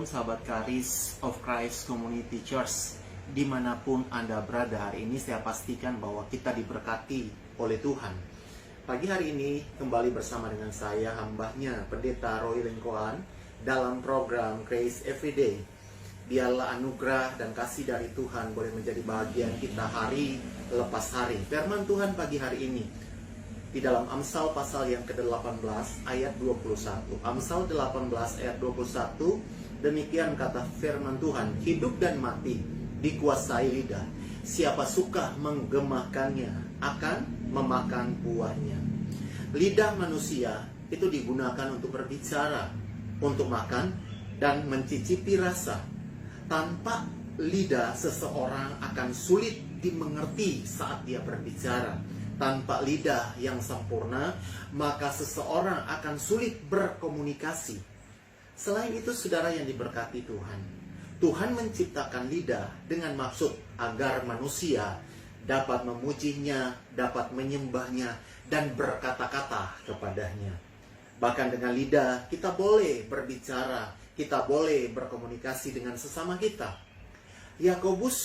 sahabat Charis of Christ Community Church. Dimanapun Anda berada hari ini, saya pastikan bahwa kita diberkati oleh Tuhan. Pagi hari ini kembali bersama dengan saya, hambanya Pendeta Roy Lengkoan, dalam program Grace Everyday. Biarlah anugerah dan kasih dari Tuhan boleh menjadi bagian kita hari lepas hari. Firman Tuhan pagi hari ini di dalam Amsal pasal yang ke-18 ayat 21. Amsal 18 ayat 21, demikian kata firman Tuhan, hidup dan mati dikuasai lidah. Siapa suka menggemakannya akan memakan buahnya. Lidah manusia itu digunakan untuk berbicara, untuk makan dan mencicipi rasa. Tanpa lidah seseorang akan sulit dimengerti saat dia berbicara. Tanpa lidah yang sempurna, maka seseorang akan sulit berkomunikasi. Selain itu, saudara yang diberkati Tuhan, Tuhan menciptakan lidah dengan maksud agar manusia dapat memujinya, dapat menyembahnya, dan berkata-kata kepadanya. Bahkan dengan lidah, kita boleh berbicara, kita boleh berkomunikasi dengan sesama kita. Yakobus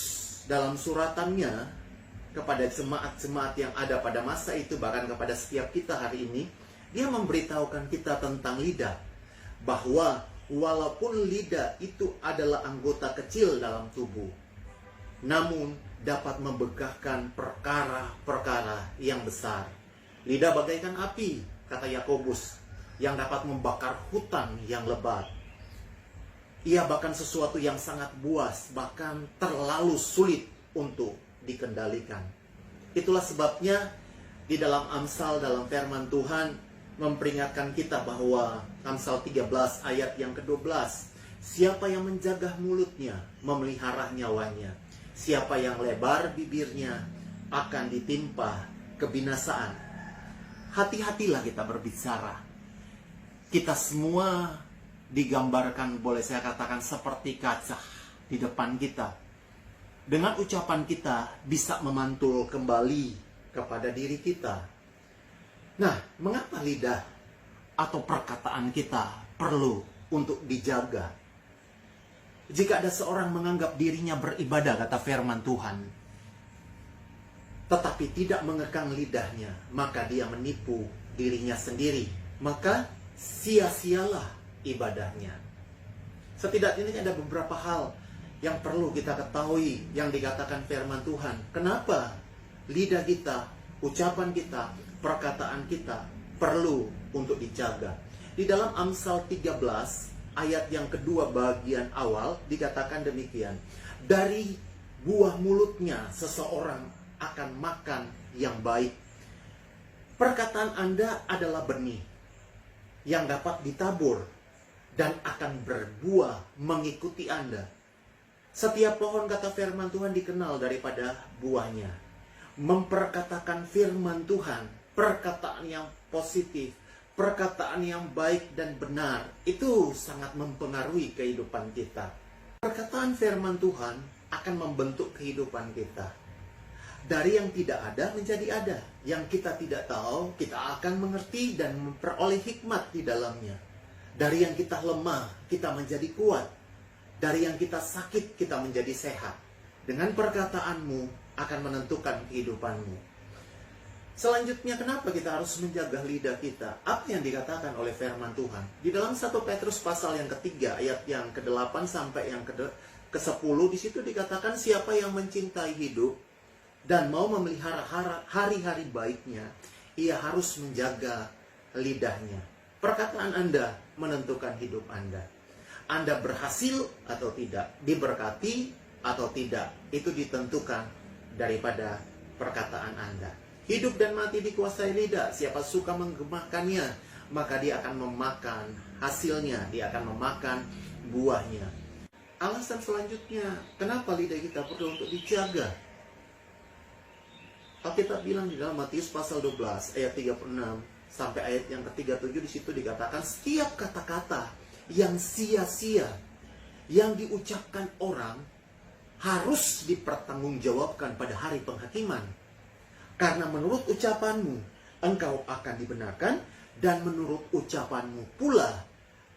dalam suratannya kepada jemaat-jemaat yang ada pada masa itu, bahkan kepada setiap kita hari ini, dia memberitahukan kita tentang lidah, bahwa walaupun lidah itu adalah anggota kecil dalam tubuh, namun dapat membegahkan perkara-perkara yang besar. Lidah bagaikan api, kata Yakobus, yang dapat membakar hutan yang lebat. Ia bahkan sesuatu yang sangat buas, bahkan terlalu sulit untuk dikendalikan. Itulah sebabnya di dalam Amsal, dalam firman Tuhan memperingatkan kita bahwa Amsal 13 ayat yang ke-12, siapa yang menjaga mulutnya memelihara nyawanya, siapa yang lebar bibirnya akan ditimpa kebinasaan. Hati-hatilah kita berbicara. Kita semua digambarkan, boleh saya katakan, seperti kaca di depan kita. Dengan ucapan kita bisa memantul kembali kepada diri kita. Nah, mengapa lidah atau perkataan kita perlu untuk dijaga? Jika ada seorang menganggap dirinya beribadah, kata firman Tuhan, tetapi tidak mengekang lidahnya, maka dia menipu dirinya sendiri. Maka sia-sialah ibadahnya. Setidaknya ada beberapa hal yang perlu kita ketahui yang dikatakan firman Tuhan. Kenapa lidah kita, ucapan kita, perkataan kita perlu untuk dijaga? Di dalam Amsal 13 ayat yang kedua bagian awal dikatakan demikian. Dari buah mulutnya seseorang akan makan yang baik. Perkataan Anda adalah benih yang dapat ditabur dan akan berbuah mengikuti Anda. Setiap pohon, kata firman Tuhan, dikenal daripada buahnya. Memperkatakan firman Tuhan, perkataan yang positif, perkataan yang baik dan benar, itu sangat mempengaruhi kehidupan kita. Perkataan firman Tuhan akan membentuk kehidupan kita. Dari yang tidak ada menjadi ada. Yang kita tidak tahu, kita akan mengerti dan memperoleh hikmat di dalamnya. Dari yang kita lemah, kita menjadi kuat. Dari yang kita sakit, kita menjadi sehat. Dengan perkataanmu akan menentukan kehidupanmu. Selanjutnya, kenapa kita harus menjaga lidah kita? Apa yang dikatakan oleh firman Tuhan? Di dalam 1 Petrus pasal yang ketiga, ayat yang ke-8 sampai yang ke-10, di situ dikatakan, siapa yang mencintai hidup dan mau memelihara hari-hari baiknya, ia harus menjaga lidahnya. Perkataan Anda menentukan hidup Anda. Anda berhasil atau tidak, diberkati atau tidak, itu ditentukan daripada perkataan Anda. Hidup dan mati dikuasai lidah. Siapa suka menggemakannya, maka dia akan memakan hasilnya, dia akan memakan buahnya. Alasan selanjutnya, kenapa lidah kita perlu untuk dijaga? Alkitab bilang di dalam Matius pasal 12 ayat 36 sampai ayat yang ke-37, di situ dikatakan setiap kata-kata yang sia-sia yang diucapkan orang harus dipertanggungjawabkan pada hari penghakiman. Karena menurut ucapanmu engkau akan dibenarkan, dan menurut ucapanmu pula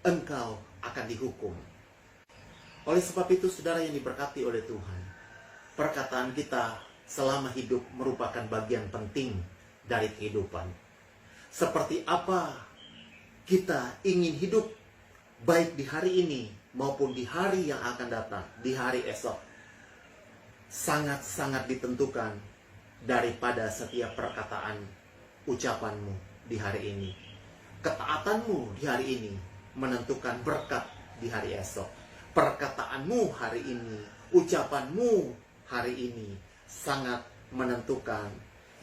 engkau akan dihukum. Oleh sebab itu, saudara yang diberkati oleh Tuhan, perkataan kita selama hidup merupakan bagian penting dari kehidupan. Seperti apa kita ingin hidup, baik di hari ini maupun di hari yang akan datang, di hari esok, sangat-sangat ditentukan daripada setiap perkataan ucapanmu di hari ini. Ketaatanmu di hari ini menentukan berkat di hari esok. Perkataanmu hari ini, ucapanmu hari ini sangat menentukan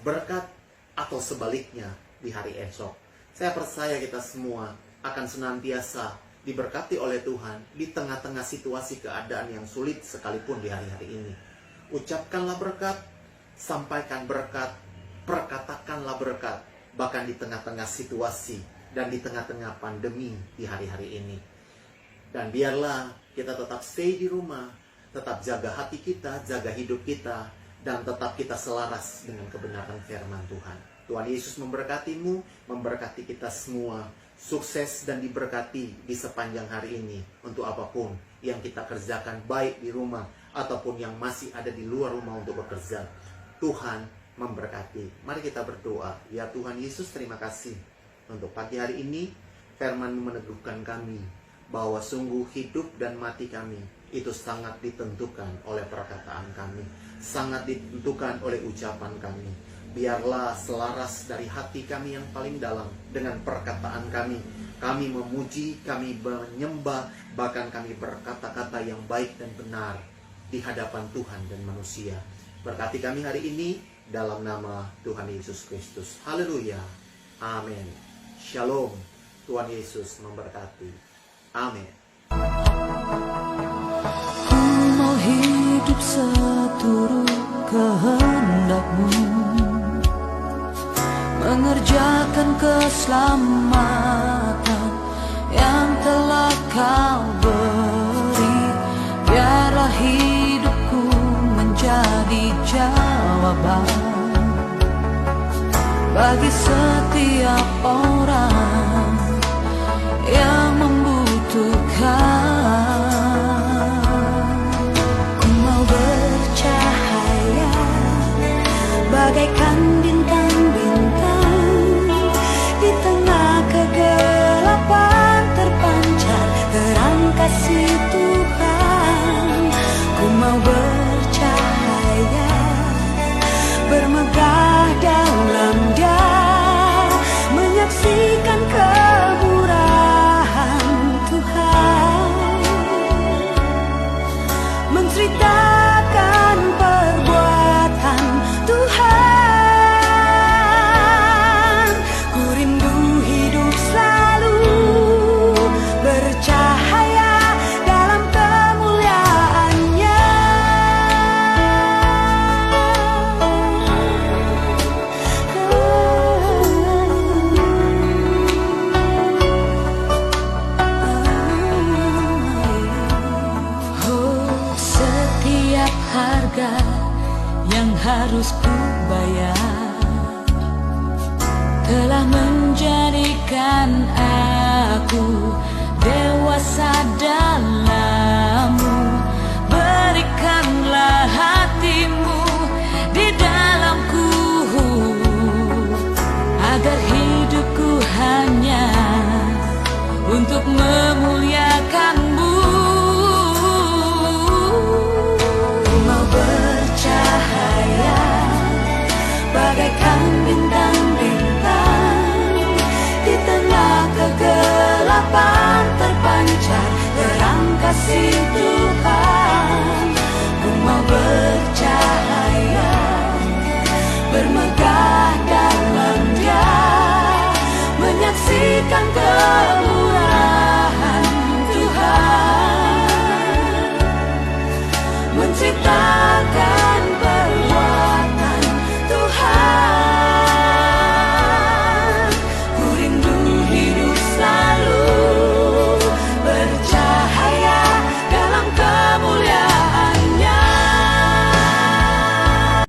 berkat atau sebaliknya di hari esok. Saya percaya kita semua akan senantiasa diberkati oleh Tuhan di tengah-tengah situasi keadaan yang sulit sekalipun di hari-hari ini. Ucapkanlah berkat, sampaikan berkat, perkatakanlah berkat, bahkan di tengah-tengah situasi dan di tengah-tengah pandemi di hari-hari ini. Dan biarlah kita tetap stay di rumah, tetap jaga hati kita, jaga hidup kita, dan tetap kita selaras dengan kebenaran firman Tuhan. Tuhan Yesus memberkatimu, memberkati kita semua. Sukses dan diberkati di sepanjang hari ini untuk apapun yang kita kerjakan, baik di rumah ataupun yang masih ada di luar rumah untuk bekerja. Tuhan memberkati. Mari kita berdoa. Ya Tuhan Yesus, terima kasih untuk pagi hari ini. Firman-Mu meneguhkan kami bahwa sungguh hidup dan mati kami itu sangat ditentukan oleh perkataan kami, sangat ditentukan oleh ucapan kami. Biarlah selaras dari hati kami yang paling dalam dengan perkataan kami. Kami memuji, kami menyembah, bahkan kami berkata-kata yang baik dan benar di hadapan Tuhan dan manusia. Berkati kami hari ini dalam nama Tuhan Yesus Kristus. Haleluya. Amin. Shalom. Tuhan Yesus memberkati. Amin. Ku mau hidup seturut kehendak-Mu, mengerjakan keselamatan yang telah Kau beri. Biarlah hidupku menjadi jawaban bagi setiap orang yang membutuhkan. Ku mau bercahaya bagaikan bintang-bintang, di tengah kegelapan terpancar terang kasih Tuhan. Ku mau bercahaya, bermegah dalam Dia, menyaksikan kemurahan Tuhan, menceritakan perbuatan Tuhan. Ku rindu hidup selalu bercahaya dalam kemuliaan-Nya. Oh, setiap harga yang harus ku bayar telah menjadikan aku dewasa dalam-Mu. Berikanlah hati-Mu di dalamku, agar hidupku hanya untuk memuliakan-Mu. Ku mau bercahaya bagaikan bintang-bintang, di tengah kegelapan terpancar terang kasih Tuhan.